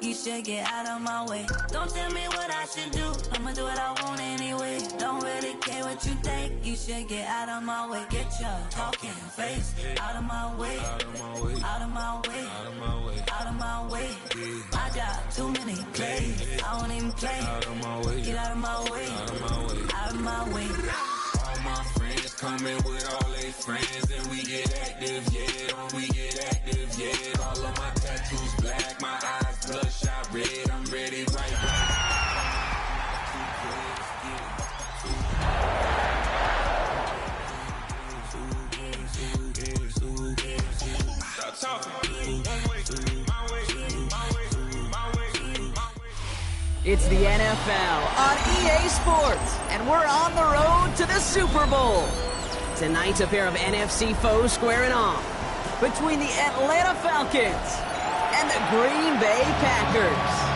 you should get out of my way. Don't tell me what I should do, I'ma do what I want anyway. Don't really care what you think, you should get out of my way. Get your talking face out of my way, out of my way, out of my way, out of my way, out of my way. I got too many plays, I won't even play. Out of my way, get out of my way, out of my way, out of my way. All my friends coming with all their friends, and we get active, yeah, don't we get active, yeah. All of my tattoos black, my eyes bloodshot red, I'm ready right now. Stop talking. One way, my way, my way, my way, my way. It's the NFL on EA Sports, and we're on the road to the Super Bowl. Tonight's a pair of NFC foes squaring off between the Atlanta Falcons and the Green Bay Packers.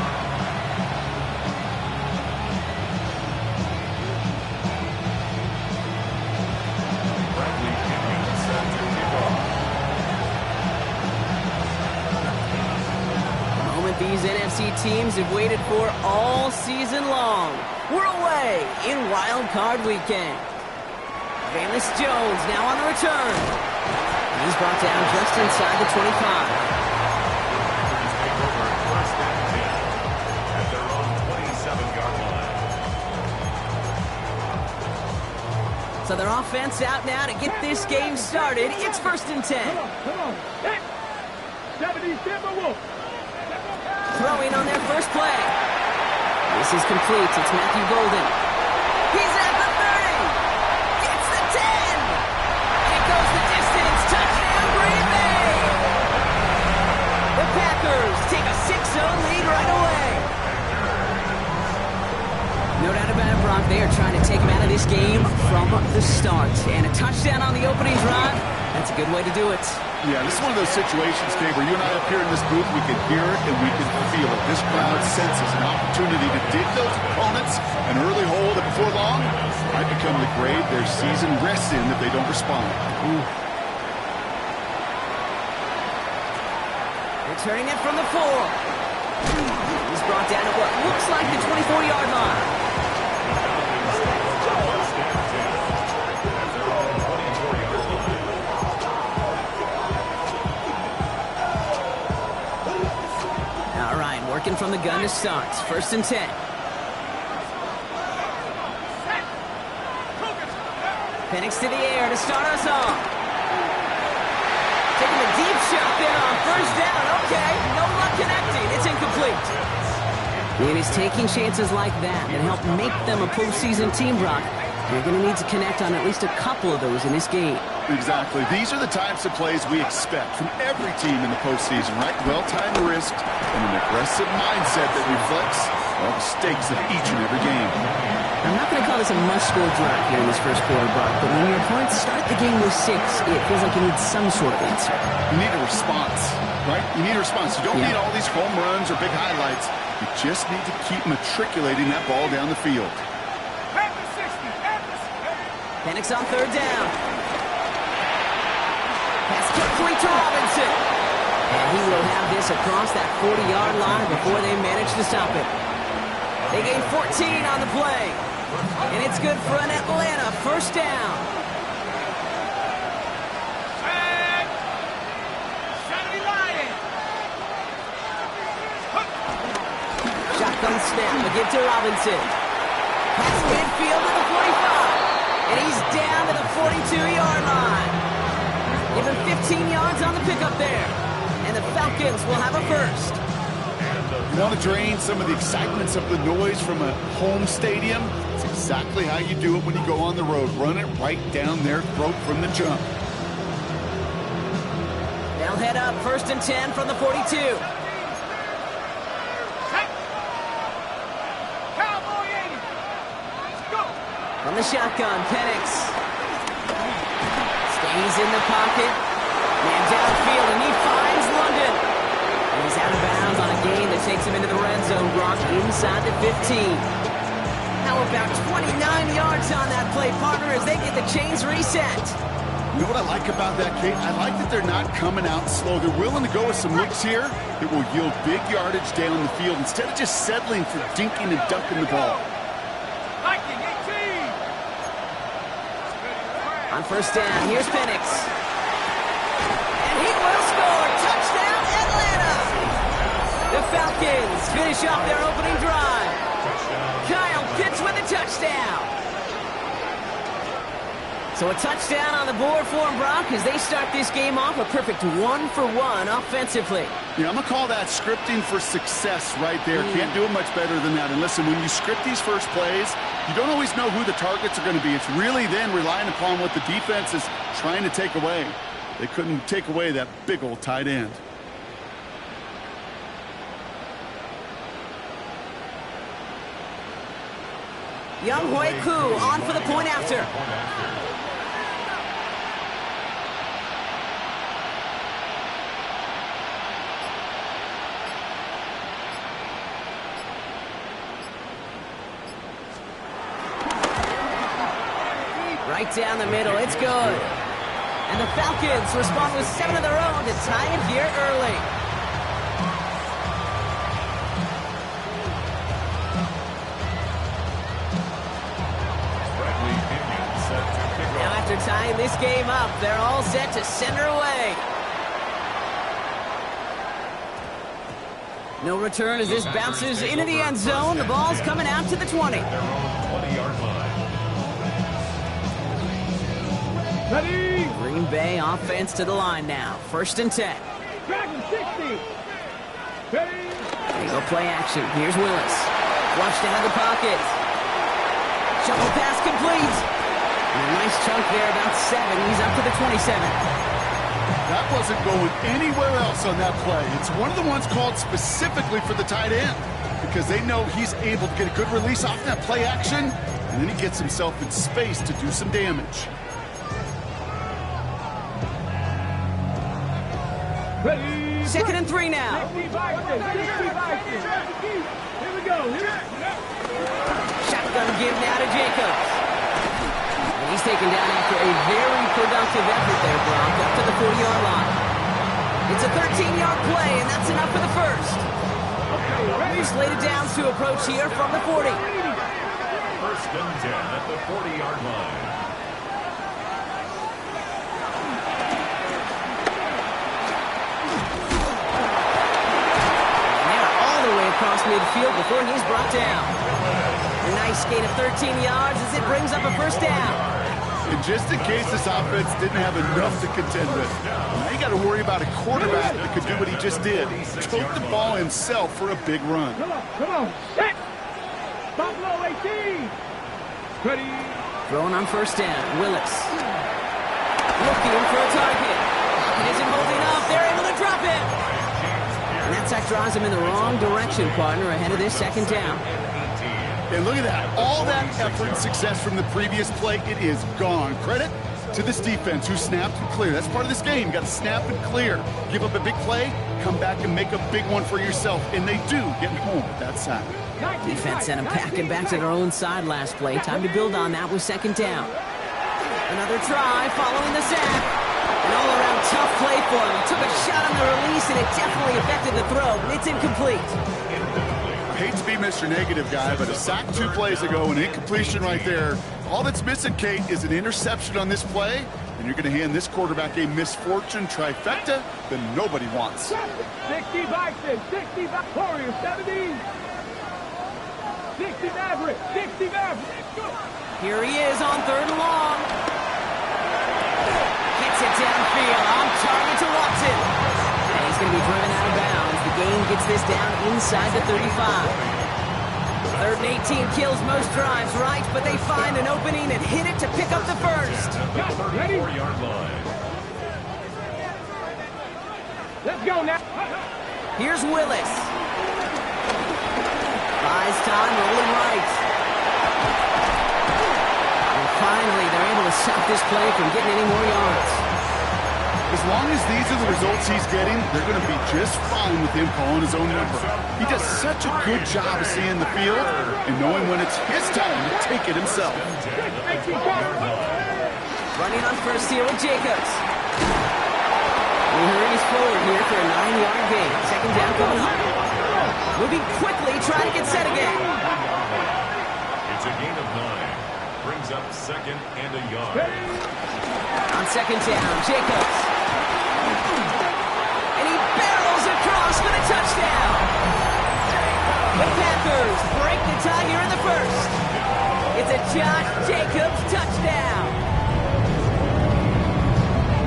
These NFC teams have waited for all season long. We're away in Wild Card Weekend. Velus Jones now on the return. He's brought down just inside the 25. At their own 27-yard line. So their offense out now to get this game started. It's 1st and 10. Come on. Hey. 70 Timberwolves. Throwing on their first play. This is complete. It's Matthew Golden. He's at the 30. Gets the 10. It goes the distance. Touchdown, Green Bay. The Packers take a 6-0 lead right away. No doubt about it, Brock. They are trying to take him out of this game from the start. And a touchdown on the opening drive. That's a good way to do it. Yeah, this is one of those situations, Dave, where you and I up here in this booth, we can hear it and we can feel it. This crowd senses an opportunity to dig those opponents an early hole that before long might become the grave their season rests in if they don't respond. Returning it from the 4. He's brought down at what looks like the 24-yard line. Working from the gun to start. 1st and 10. Penix to the air to start us off. Taking a deep shot there on 1st down. Okay, no luck connecting. It's incomplete. It is taking chances like that help make them a postseason team, Brock. You're going to need to connect on at least a couple of those in this game. Exactly. These are the types of plays we expect from every team in the postseason, right? Well-timed risk and an aggressive mindset that reflects all the stakes of each and every game. I'm not going to call this a must-score drive here in this first quarter, Brock, but when your opponents start the game with 6, it feels like you need some sort of answer. You need a response, right? You need a response. You don't need all these home runs or big highlights. You just need to keep matriculating that ball down the field. Penix on 3rd down. Pass quickly to Robinson. And he will have this across that 40-yard line before they manage to stop it. They gain 14 on the play. And it's good for an Atlanta 1st down. Shotgun snap, a give to Robinson. Pass midfield to the 45. And he's down to the 42-yard line. Give him 15 yards on the pickup there. And the Falcons will have a 1st. You want to drain some of the excitements of the noise from a home stadium? It's exactly how you do it when you go on the road. Run it right down their throat from the jump. They'll head up 1st and 10 from the 42. From the shotgun, Penix stays in the pocket. Man downfield, and he finds London. And he's out of bounds on a gain that takes him into the red zone, Brock, inside the 15. How about 29 yards on that play, partner, as they get the chains reset? You know what I like about that, Kate? I like that they're not coming out slow. They're willing to go with some looks here that will yield big yardage down the field instead of just settling for dinking and ducking the ball. On first down, here's Penix. And he will score. Touchdown, Atlanta! The Falcons finish off their opening drive. Kyle Pitts with a touchdown. So a touchdown on the board for them, Brock, as they start this game off a perfect 1-for-1 offensively. Yeah, I'm going to call that scripting for success right there. Can't do it much better than that. And listen, when you script these first plays, you don't always know who the targets are going to be. It's really then relying upon what the defense is trying to take away. They couldn't take away that big old tight end. Young Hui Koo on for the point after. Right down the middle, it's good. And the Falcons respond with 7 of their own to tie it here early. Now after tying this game up, they're all set to send her away. No return as this bounces into the end zone. The ball's coming out to the 20. 20-yard line. Ready? Green Bay offense to the line now. 1st and 10. Dragon 60. Ready? There you go, play action. Here's Willis. Flushed out of the pocket. Shuffle pass complete. And a nice chunk there, about 7. He's up to the 27. That wasn't going anywhere else on that play. It's one of the ones called specifically for the tight end because they know he's able to get a good release off that play action, and then he gets himself in space to do some damage. Ready? 2nd and 3 now. 60 Vikings. 60 Vikings. Here we go. Shotgun give now to Jacobs. And he's taken down after a very productive effort there, Brock, up to the 40-yard line. It's a 13-yard play, and that's enough for the first. We're slated down to approach here from the 40. 1st and 10 at the 40-yard line. Across midfield before he's brought down. A nice gain of 13 yards as it brings up a 1st down. And just in case this offense didn't have enough to contend with, now you got to worry about a quarterback that could do what he just did. Took the ball himself for a big run. Come on. Set. Buffalo 18. Ready? Throwing on 1st down. Willis. Looking for a target. It isn't holding up. They're able to drop it. And that sack drives him in the wrong direction, partner, ahead of this 2nd down. And look at that. All that effort and success from the previous play, it is gone. Credit to this defense who snapped and cleared. That's part of this game. You got to snap and clear. Give up a big play, come back and make a big one for yourself. And they do get home with that sack. Defense sent him packing back to their own side last play. Time to build on that with 2nd down. Another try following the sack. An all-around tough play for him. He took a shot on the release, and it definitely affected the throw, but it's incomplete. I hate to be Mr. Negative guy, but a sack 2 plays ago, an incompletion right there. All that's missing, Kate, is an interception on this play, and you're going to hand this quarterback a misfortune trifecta that nobody wants. 60 Vikings. 60 Warriors. 70. 60 Maverick. 60 Maverick. Here he is on 3rd and long. Gets it downfield, on target to Watson. And he's going to be driven out of bounds. The gain gets this down inside the 35. 3rd and 18 kills most drives, right? But they find an opening and hit it to pick up the first. 34-yard line. Let's go now. Here's Willis. Buys time, rolling right. And finally, they're able to stop this play from getting any more yards. As long as these are the results he's getting, they're going to be just fine with him calling his own number. He does such a good job of seeing the field and knowing when it's his time to take it himself. Running on first here with Jacobs. He hurries forward here for a 9-yard gain. Second down coming up. Moving quickly, trying to get set again. It's a gain of 9. Brings up second and a yard. On second down, Jacobs. And he barrels across for the touchdown. The Packers break the tie here in the first. It's a Josh Jacobs touchdown.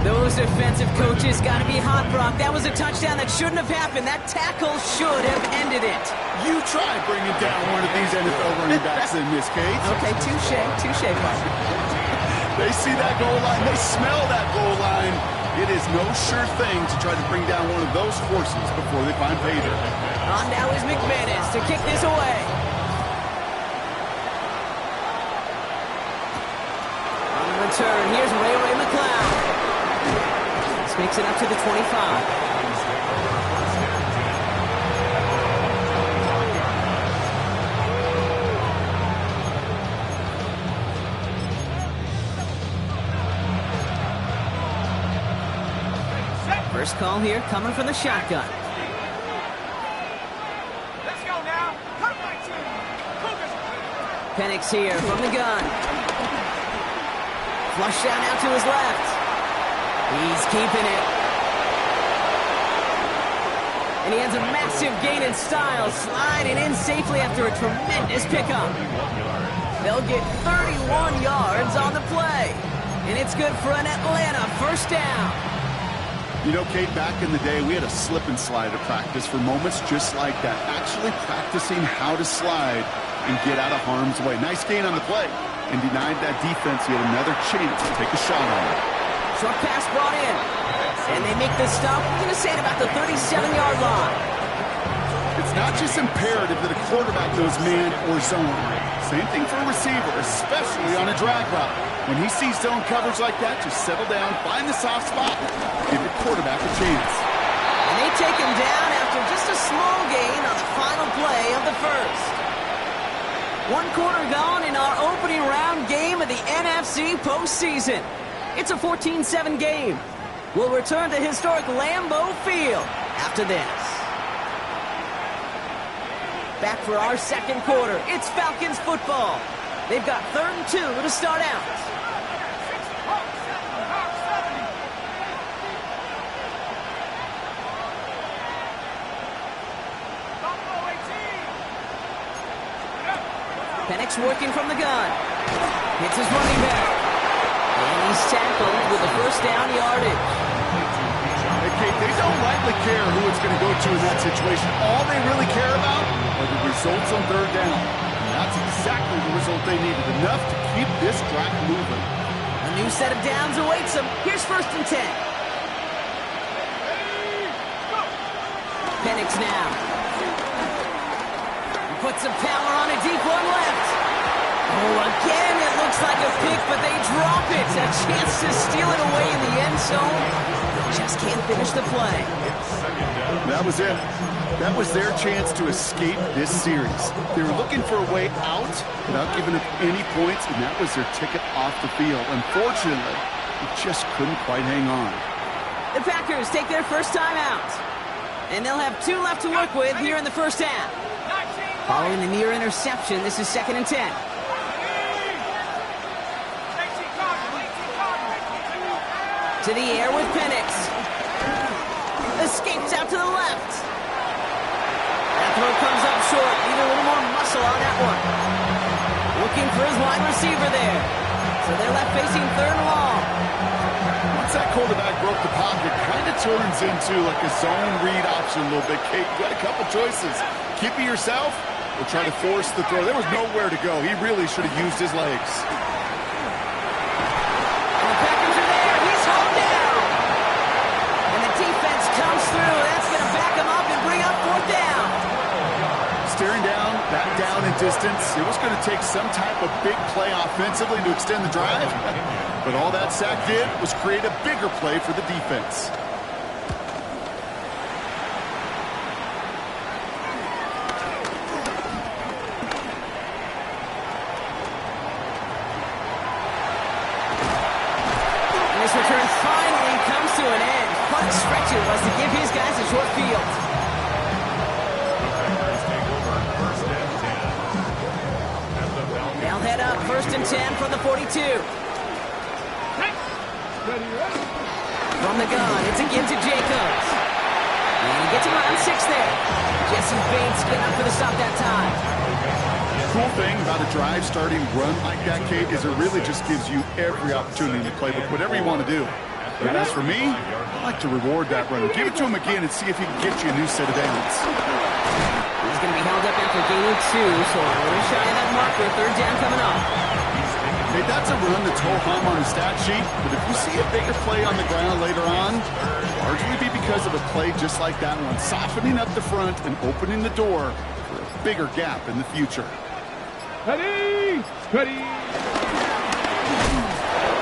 Those defensive coaches got to be hot, Brock. That was a touchdown that shouldn't have happened. That tackle should have ended it. You try bringing down one of these NFL running backs in this case. Okay, touche, Bob. They see that goal line. They smell that goal line. It is no sure thing to try to bring down one of those forces before they find pay dirt. On now is McManus to kick this away. On the return, here's Ray McCloud. This makes it up to the 25. First call here coming from the shotgun. Let's go now. Come my team. Penix here from the gun. Flush down out to his left. He's keeping it. And he has a massive gain in style, sliding in safely after a tremendous pickup. They'll get 31 yards on the play. And it's good for an Atlanta first down. You know, Kate, back in the day, we had a slip and slide at practice for moments just like that. Actually practicing how to slide and get out of harm's way. Nice gain on the play. And denied that defense yet another chance to take a shot on it. Short pass brought in. And they make the stop. We're going to say at about the 37-yard line. It's not just imperative that a quarterback knows man or zone. Same thing for a receiver, especially on a drag route. When he sees zone coverage like that, just settle down, find the soft spot, give your quarterback a chance. And they take him down after just a small gain on the final play of the first. 1 quarter gone in our opening round game of the NFC postseason. It's a 14-7 game. We'll return to historic Lambeau Field after this. Back for our second quarter. It's Falcons football. They've got 3rd and 2 to start out. Penix working from the gun. Hits his running back. And he's tackled with a first down yardage. Hey, Kate, they don't likely care who it's going to go to in that situation. All they really care about are the results on 3rd down. And that's exactly the result they needed. Enough to keep this drive moving. A new set of downs awaits them. Here's 1st and 10. Penix now. Put some power on a deep one left. Oh, again, it looks like a pick, but they drop it. A chance to steal it away in the end zone. Just can't finish the play. That was it. That was their chance to escape this series. They were looking for a way out without giving up any points, and that was their ticket off the field. Unfortunately, they just couldn't quite hang on. The Packers take their first time out, and they'll have 2 left to work with here in the first half. Following the near interception, this is 2nd and 10. To the air with Penix. Escapes out to the left. That throw comes up short. Need a little more muscle on that one. Looking for his wide receiver there. So they're left facing 3rd and long. Once that quarterback broke the pocket, it kind of turns into like a zone read option a little bit. Kate, you got a couple choices. Keep it yourself or try to force the throw. There was nowhere to go. He really should have used his legs. And the Packers are there. He's home down. And the defense comes through. That's going to back him up and bring up 4th down. Staring down, back down in distance. It was going to take some type of big play offensively to extend the drive. But all that sack did was create a bigger play for the defense. first and 10 from the 42. From the gun, it's again to Jacobs. And he gets around 6 there. Jesse Bates getting up for the stop that time. Cool thing about a drive starting run like that, Kate, is it really just gives you every opportunity in the playbook, whatever you want to do. But as for me, I like to reward that run. Give it to him again and see if he can get you a new set of downs. He's going to be held up after gaining 2, so a little shy of that marker. Third down coming up. Hey, that's a run that's ho-hum on the stat sheet, but if you see a bigger play on the ground later on, largely be because of a play just like that one, softening up the front and opening the door for a bigger gap in the future. Ready! Ready!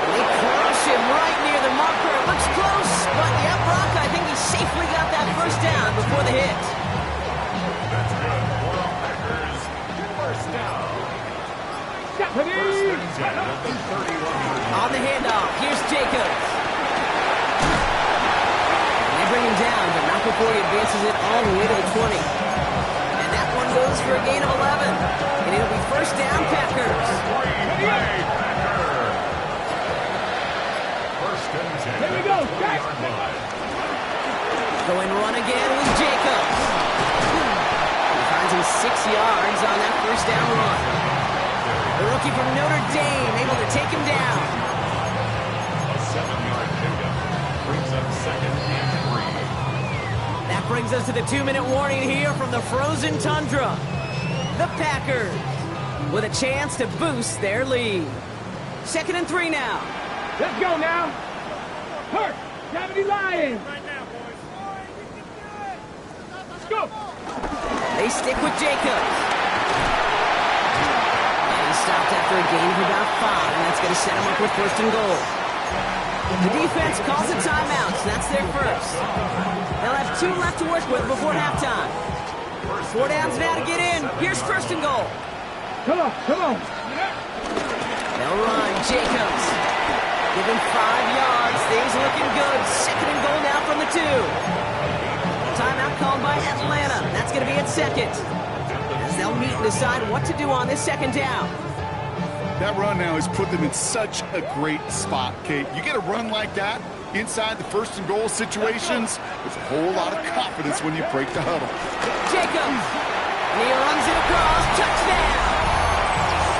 They crush him right near the marker. It looks close, but yeah, Brock, I think he safely got that first down before the hit. That's good. For the Packers, first down. Ready! First and 10 at the 31. On the handoff, here's Jacobs. And they bring him down, but not before he advances it all the way to the 20. And that one goes for a gain of 11. And it'll be first down, Packers. First and 10. Here we go. Going run again with Jacobs. He finds him 6 yards on that first down run. The rookie from Notre Dame able to take him down. A 7-yard pickup brings up second and 3. That brings us to the 2-minute warning here from the frozen tundra. The Packers with a chance to boost their lead. Second and 3 now. Let's go now. Hurt. 70 Lions. Let's go. They stick with Jacobs. And he stopped after a gain of about 5, and that's going to set him up with first and goal. The defense calls a timeout, so that's their first. They'll have 2 left to work with before halftime. 4 downs now to get in. Here's first and goal. Come on, come on. They'll run. Jacobs. Give him 5 yards. Things looking good. Second and goal now from the 2. Timeout called by Atlanta. That's going to be at second. As they'll meet and decide what to do on this second down. That run now has put them in such a great spot, Kate. You get a run like that inside the first and goal situations, there's a whole lot of confidence when you break the huddle. Jacobs. And he runs it across. Touchdown.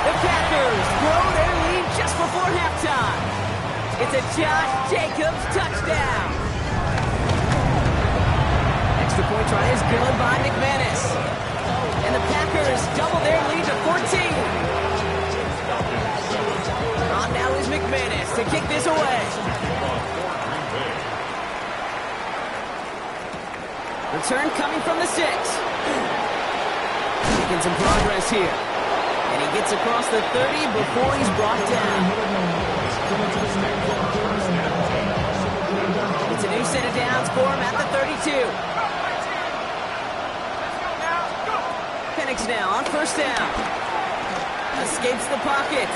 The Packers grow their lead just before halftime. It's a Josh Jacobs touchdown. Extra point try is good by McManus. And the Packers double their lead to 14. On now is McManus to kick this away. Return coming from the 6. Making some progress here. And he gets across the 30 before he's brought down. It's a new set of downs for him at the 32. Penix now on first down. Escapes the pocket.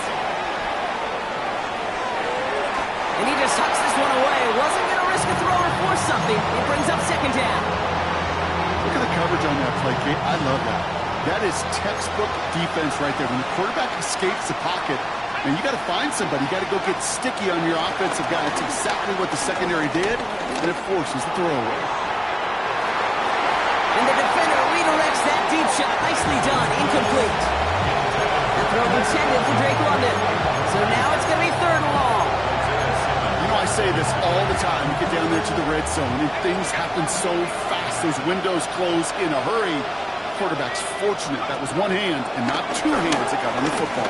And he just hucks this one away. Wasn't going to risk a throw or force something. It brings up second down. Look at the coverage on that play, Kate. I love that. That is textbook defense right there. When the quarterback escapes the pocket, and you got to find somebody. You got to go get sticky on your offensive guy. That's exactly what the secondary did, and it forces the throwaway. And the defender redirects that deep shot. Nicely done. Incomplete. The throw intended for Drake London. So now it's going to be third and long. You know, I say this all the time. You get down there to the red zone, and things happen so fast. Those windows close in a hurry. Quarterback's fortunate that was one hand and not 2 hands that got on the football.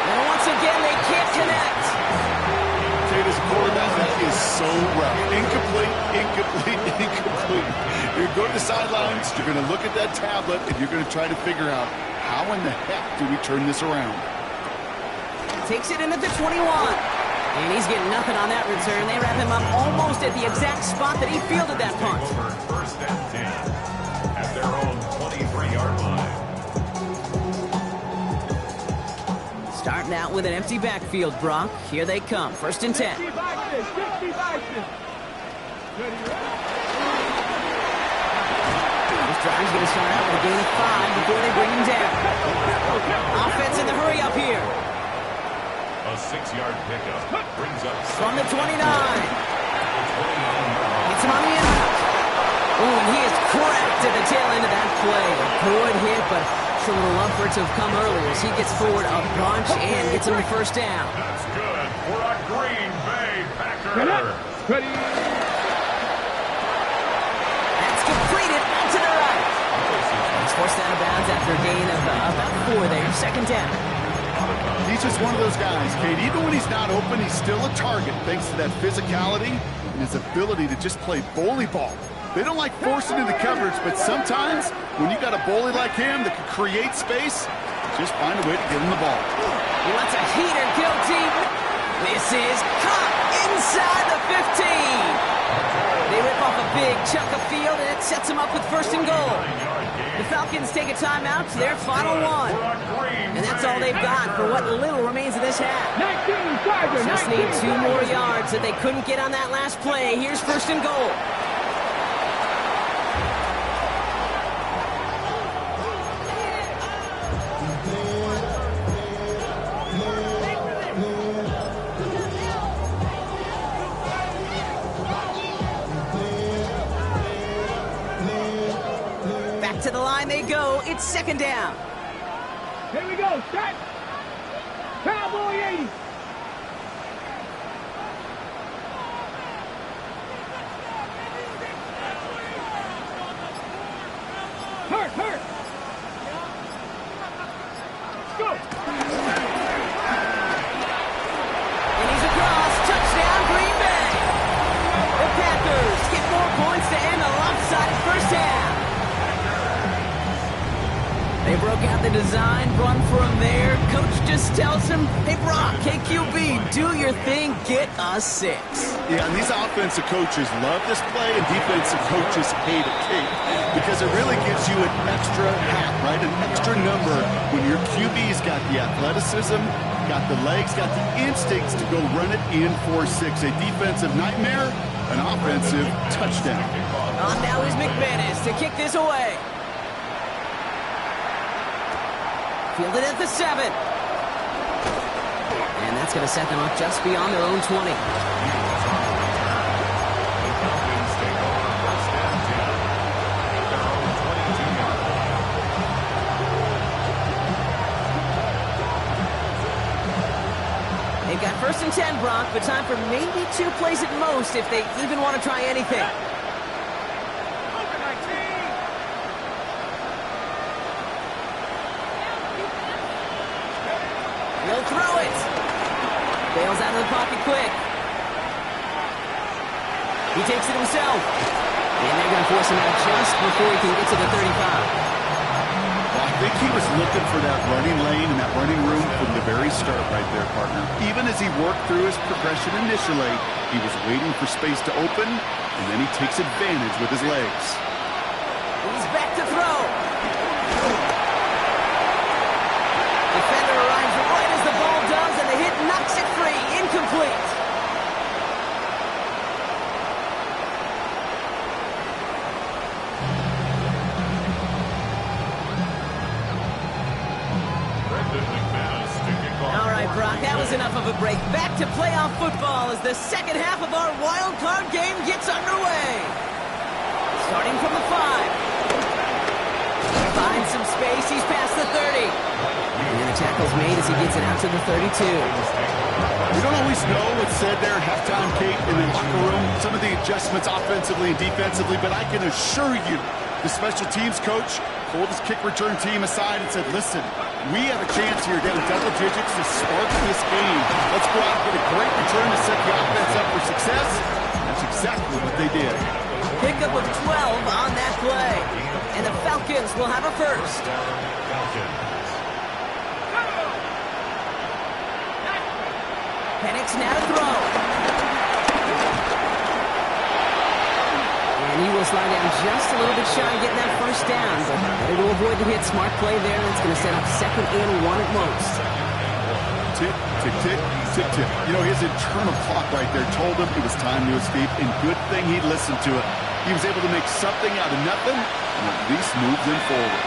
And once again, they can't connect. Kate, as a quarterback, that is so rough. Incomplete, incomplete, incomplete. You're going to go to the sidelines, you're going to look at that tablet, and you're going to try to figure out how in the heck do we turn this around. Takes it in at the 21. And he's getting nothing on that return. They wrap him up almost at the exact spot that he fielded that punt. First and 10 at their own 23-yard line. Starting out with an empty backfield, Brock. Here they come. First and 10. 60 Vikings, 60 Vikings. This drive's going to start out with a gain of 5 before they bring him down. Offense in the hurry up here. 6-yard pickup. Brings up From the 29. Gets him on the inbound. Oh, and he is cracked at the tail end of that play. A good hit, but it's a little love for it to have come earlier as he gets forward a bunch and gets him the first down. That's good for a Green Bay Packer. Ready. That's completed out to the right. He's forced out of bounds after a gain of about 4 there. Second down. He's just one of those guys, Kate. Even when he's not open, he's still a target thanks to that physicality and his ability to just play bully ball. They don't like forcing into coverage, but sometimes when you got a bully like him that can create space, just find a way to get him the ball. He lets a heater go deep. This is caught inside the 15. They rip off a big chunk of field, and it sets them up with first and goal. The Falcons take a timeout to their final one. And that's all they've got for what little remains of this half. 19, Tiger, Just need 2 more yards that they couldn't get on that last play. Here's first and goal. To the line they go. It's second down. Here we go. Set. Cowboy 80. Hurt. Go. And he's across. Touchdown, Green Bay. The Packers get 4 points to end a lopsided first half. They broke out the design, run for him there. Coach just tells him, hey, Brock, KQB, do your thing, get a 6. Yeah, and these offensive coaches love this play, and defensive coaches hate it, Kate, because it really gives you an extra hat, right, an extra number when your QB's got the athleticism, got the legs, got the instincts to go run it in for 6. A defensive nightmare, an offensive touchdown. On now is McManus to kick this away. Fielded at the 7. And that's going to set them up just beyond their own 20. They've got first and 10, Brock, but time for maybe 2 plays at most if they even want to try anything. He'll throw it. Bails out of the pocket quick. He takes it himself. And they're going to force him out just before he can get to the 35. Well, I think he was looking for that running lane and that running room from the very start right there, partner. Even as he worked through his progression initially, he was waiting for space to open, and then he takes advantage with his legs. He's back to throw. Defender arrives right as the ball does, and the hit knocks it free. Incomplete. All right, Brock, that was enough of a break. Back to playoff football as the second half of our wild card game gets underway. Starting from the 5. Finds some space. He's past the 30. And the tackle's made as he gets it out to the 32. We don't always know what's said there at halftime, Kate, in the locker room. Some of the adjustments offensively and defensively, but I can assure you the special teams coach pulled his kick return team aside and said, listen, we have a chance here down double digits to spark this game. Let's go out and get a great return to set the offense up for success. That's exactly what they did. Pickup of 12 on that play. And the Falcons will have a first. Penix now to throw. And he will slide down just a little bit shy of getting that first down. But better to avoid the hit. Smart play there. That's going to set up second and 1 at most. Tick, tick, tick, tick, tick. You know, his internal clock right there told him it was time to escape, and good thing he listened to it. He was able to make something out of nothing and at least move them forward.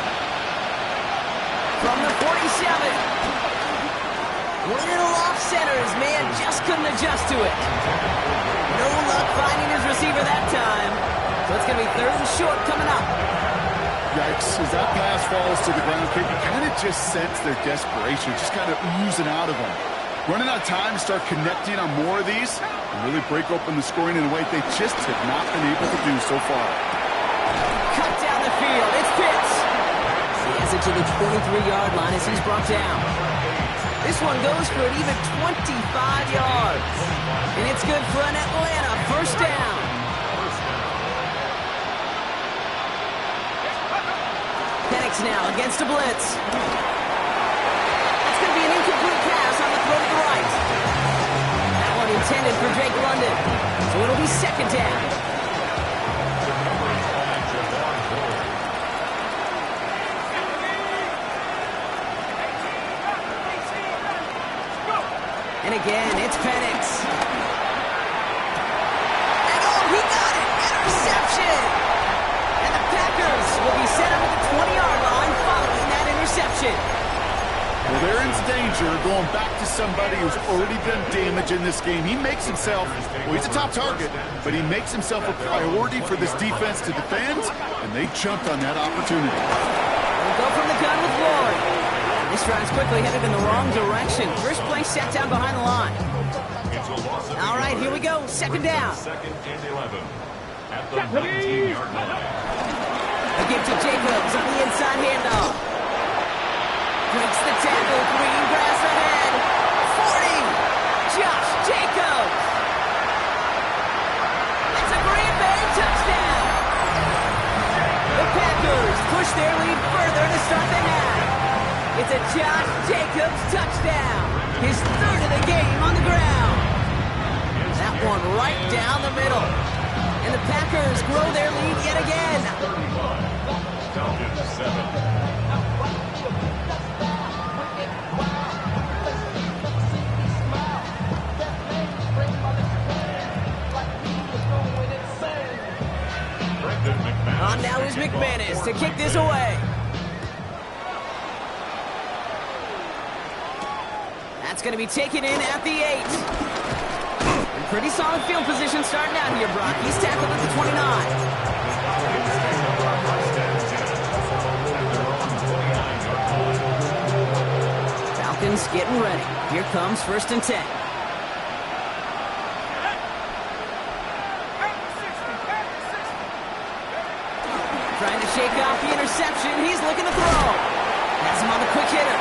From the 47. Little off center. His man just couldn't adjust to it. No luck finding his receiver that time. So it's going to be 3rd and short coming up. Yikes, as that pass falls to the ground, you kind of just sense their desperation, just kind of oozing out of them. Running out of time to start connecting on more of these and really break open the scoring in a way they just have not been able to do so far. Cut down the field. It's Pitts. He has it to the 23-yard line as he's brought down. This one goes for an even 25 yards. And it's good for an Atlanta first down. Penix now against a blitz. It's going to be an incomplete pass on the throw to the right. That one intended for Drake London. So it'll be 2nd down. And again, it's Penix. And oh, he got it! Interception! And the Packers will be set up at the 20-yard line following that interception. Well, they're in danger going back to somebody who's already done damage in this game. He makes himself, well, he's a top target, but he makes himself a priority for this defense to defend, and they jumped on that opportunity. We'll go from the gun with Ward. This drive's quickly headed in the wrong direction. First play set down behind the line. All right, here we go. 2nd down. 2nd and 11 at the 19-yard line. A give to Jacobs on the inside handoff. Breaks the tackle. Green grass ahead. 40. Josh Jacobs. It's a Green Bay touchdown. The Packers push their lead further to start the half. It's a Josh Jacobs touchdown. His 3rd of the game on the ground. That one right down the middle. And the Packers grow their lead yet again. Falcons 7. On now is McManus to kick this away. That's going to be taken in at the 8. And pretty solid field position starting out here, Brock. He's tackled at the 29. Falcons getting ready. Here comes 1st and 10. Trying to shake off the interception. He's looking to throw. Has him on the quick hitter.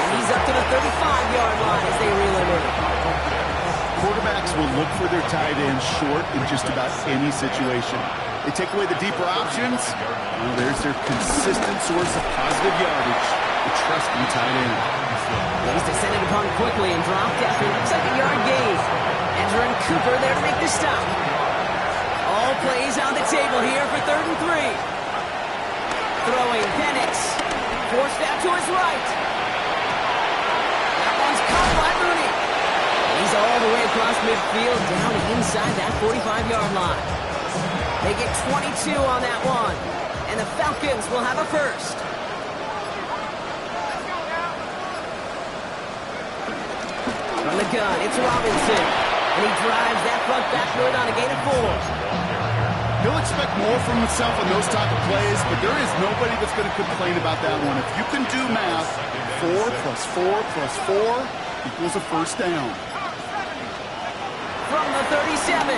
And he's up to the 35-yard line as they reel him in. Quarterbacks will look for their tight ends short in just about any situation. They take away the deeper options. Well, there's their consistent source of positive yardage, the trusting tight end. He's descended upon quickly and dropped after it looks like a yard gain. Andrew Cooper there to make the stop. All plays on the table here for 3rd and 3. Throwing Penix. Forced out to his right. That one's caught by Mooney. He's all the way across midfield down inside that 45-yard line. They get 22 on that one. And the Falcons will have a first. From the gun, it's Robinson. And he drives that front backward on a gain of 4. He'll expect more from himself on those type of plays, but there is nobody that's going to complain about that one. If you can do math, 4 plus 4 plus 4 equals a first down. From the 37,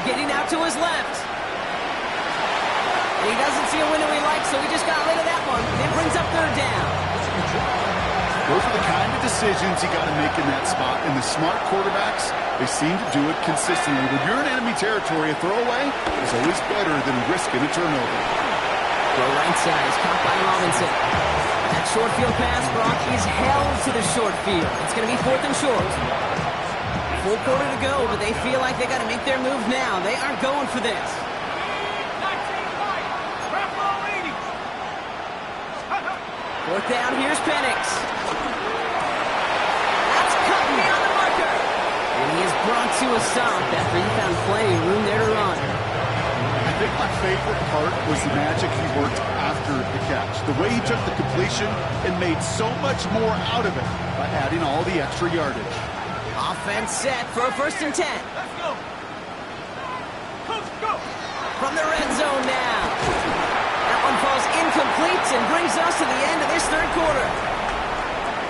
getting out to his left. And he doesn't see a window he likes, so he just got rid of that one. It brings up 3rd down. Those are the kind of decisions you got to make in that spot. And the smart quarterbacks, they seem to do it consistently. When you're in enemy territory, a throwaway is always better than risking a turnover. Throw right side is caught by Robinson. That short field pass, Brock, is held to the short field. It's going to be 4th and short. Full quarter to go, but they feel like they got to make their move now. They aren't going for this. 4th down, here's Penix. That's cut beyond the marker. And he is brought to a stop after he found plenty of room there to run. I think my favorite part was the magic he worked after the catch. The way he took the completion and made so much more out of it by adding all the extra yardage. Offense set for a 1st and 10. Let's go. Coach, go. From the red zone now. That one falls incomplete and brings us to the end of this 3rd quarter.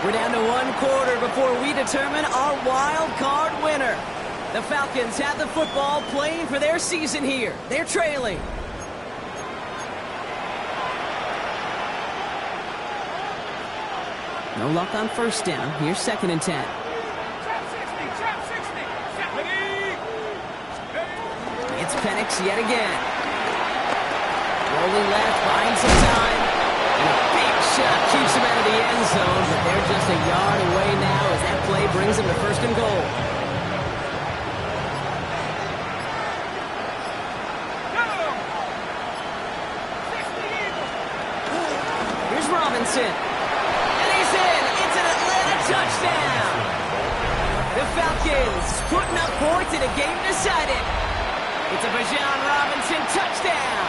We're down to 1 quarter before we determine our wild card winner. The Falcons have the football, playing for their season here. They're trailing. No luck on 1st down. Here's 2nd and 10. Trap 60. It's Penix yet again. Rolling left, buying some time. And a big shot keeps him out of the end zone, but they're just a yard away now as that play brings them to 1st and goal. Here's Robinson. And he's in. It's an Atlanta touchdown. The Falcons putting up points in a game decided. It's a Bijan Robinson touchdown.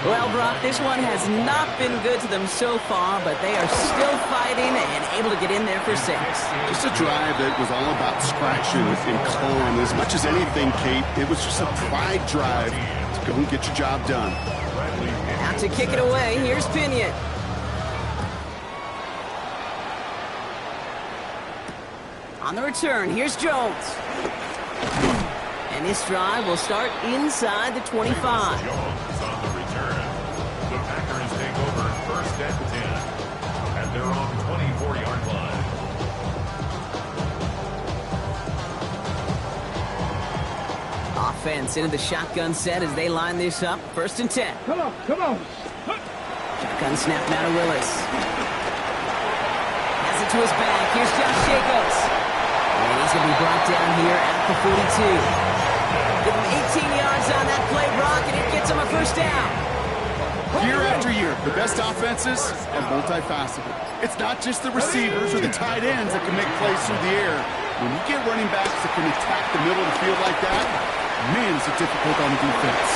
Well, Brock, this one has not been good to them so far, but they are still fighting and able to get in there for 6. Just a drive that was all about scratching and clawing. As much as anything, Kate, it was just a pride drive to go and get your job done. Out to kick it away, here's Pinion. On the return, here's Jones. And this drive will start inside the 25. Jones on the return. The Packers take over 1st and 10 at their own 24-yard line. Offense into the shotgun set as they line this up. 1st and 10. Come on. Shotgun snap now to Willis. Has it to his back. Here's Josh Jacobs. And he's going to be brought down here at the 42. Give him 18 yards on that play, Brock, and it gets him a 1st down. Year after year, the best offenses are multifaceted. It's not just the receivers or the tight ends that can make plays through the air. When you get running backs that can attack the middle of the field like that, man, is it difficult on the defense.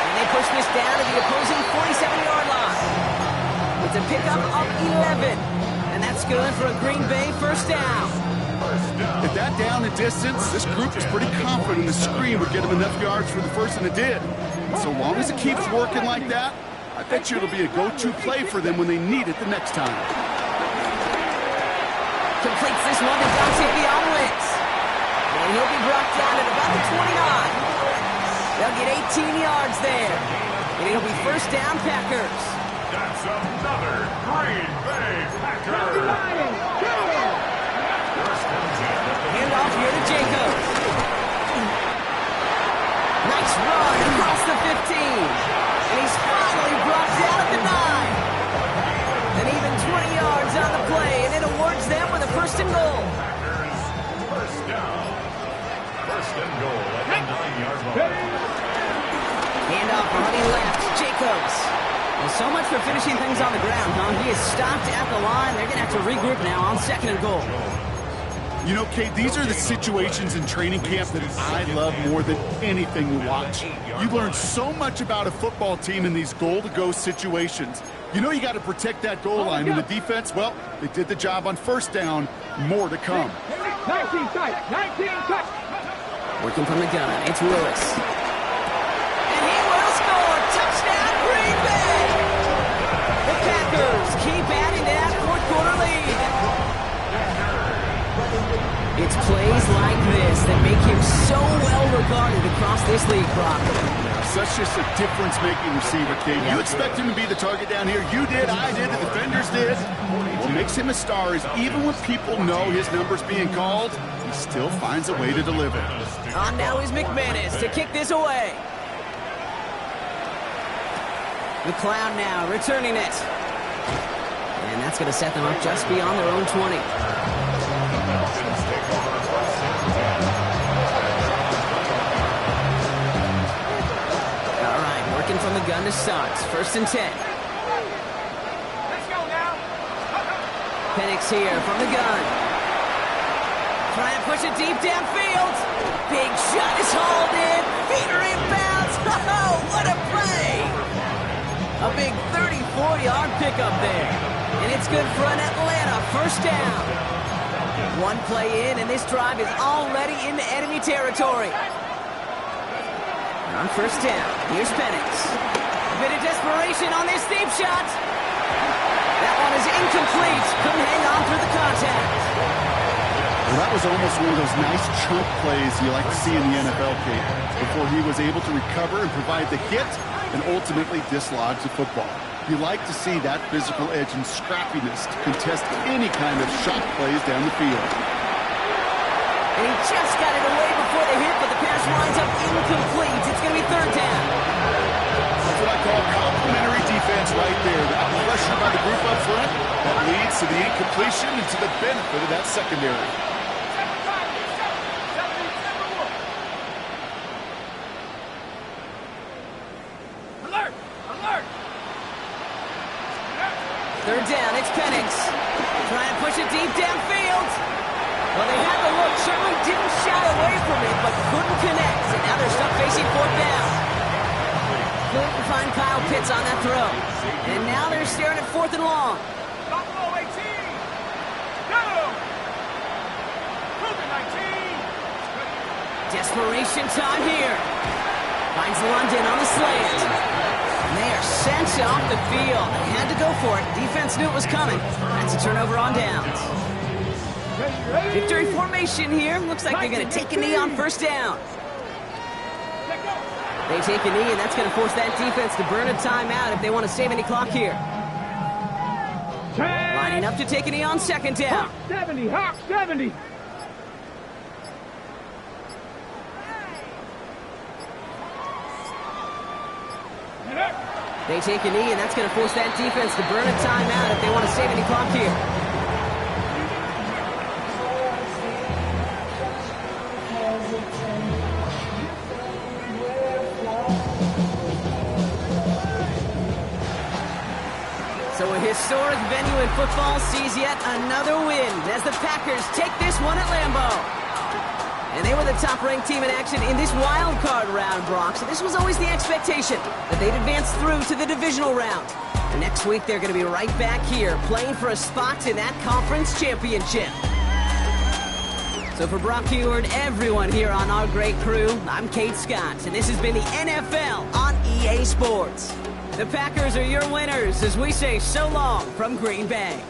And they push this down to the opposing 47-yard line. It's a pickup of 11. And that's good for a Green Bay 1st down. At that down and distance, this group was pretty confident the screen would get them enough yards for the 1st, and it did. So long as it keeps working like that, I bet you it'll be a go-to play for them when they need it the next time. Completes this one to Dante Bionwitz. And he'll be brought down at about the 29. They'll get 18 yards there. And it'll be 1st down, Packers. That's another Green Bay Packers. Hand off here to Jacobs. Nice run across the 15. And he's finally brought down at the 9. And even 20 yards on the play, and it awards them with a 1st and goal. Packers, 1st down. 1st and goal at the 9-yard line. Hand off running left, Jacobs. Well, so much for finishing things on the ground, huh? He is stopped at the line. They're going to have to regroup now on 2nd and goal. You know, Kate, these are the situations in training camp that I love more than anything to watch. You learn so much about a football team in these goal-to-go situations. You know you got to protect that goal line, and the defense, well, they did the job on 1st down. More to come. 19 tight. Working from the gun, it's Willis. And he will score. Touchdown, Green Bay! The Packers keep adding to that 4th quarter lead. It's plays like this that make him so well regarded across this league, Brock. Such just a difference-making receiver, Kate. You expect him to be the target down here. You did, I did, the defenders did. What makes him a star is even when people know his number's being called, he still finds a way to deliver. On now is McManus to kick this away. McLeod now returning it. And that's going to set them up just beyond their own 20. From the gun to start. 1st and 10. Let's go now. Penix here from the gun. Trying to push it deep downfield. Big shot is hauled in. Feet are inbounds. Oh, what a play A big 34-yard pickup there. And it's good for an Atlanta first down. One play in, and this drive is already into enemy territory. On first down, here's Penix. A bit of desperation on this deep shot. That one is incomplete. Couldn't hang on through the contact. Well, that was almost one of those nice chunk plays you like to see in the NFL, Kate, before he was able to recover and provide the hit and ultimately dislodge the football. You like to see that physical edge and scrappiness to contest any kind of shot plays down the field. And he just got it away before the hit, but the pass winds up incomplete. It's going to be third down. That's what I call complimentary defense right there. That pressure by the group up front, that leads to the incompletion and to the benefit of that secondary. Alert! Alert! Third down, it's Penix. Trying to push it deep downfield. Well, they had the look, certainly didn't shy away from it, but couldn't connect. And now they're stuck facing fourth down. Couldn't find Kyle Pitts on that throw. And now they're staring at fourth and long. Buffalo 18! Go! Cougar 19! Desperation time here. Finds London on the slant. And they are sent off the field. They had to go for it. Defense knew it was coming. That's a turnover on downs. Victory formation here. Looks like they're going to take a knee on first down. They take a knee, and that's going to force that defense to burn a timeout if they want to save any clock here. Lining up to take a knee on second down. 70, Hawk 70! They take a knee, and that's going to force that defense to burn a timeout if they want to save any clock here. So a historic venue in football sees yet another win as the Packers take this one at Lambeau. And they were the top-ranked team in action in this wild card round, Brock. So this was always the expectation that they'd advance through to the divisional round. And next week, they're going to be right back here playing for a spot in that conference championship. So for Brock Huard, everyone here on our great crew, I'm Kate Scott, and this has been the NFL on EA Sports. The Packers are your winners as we say so long from Green Bay.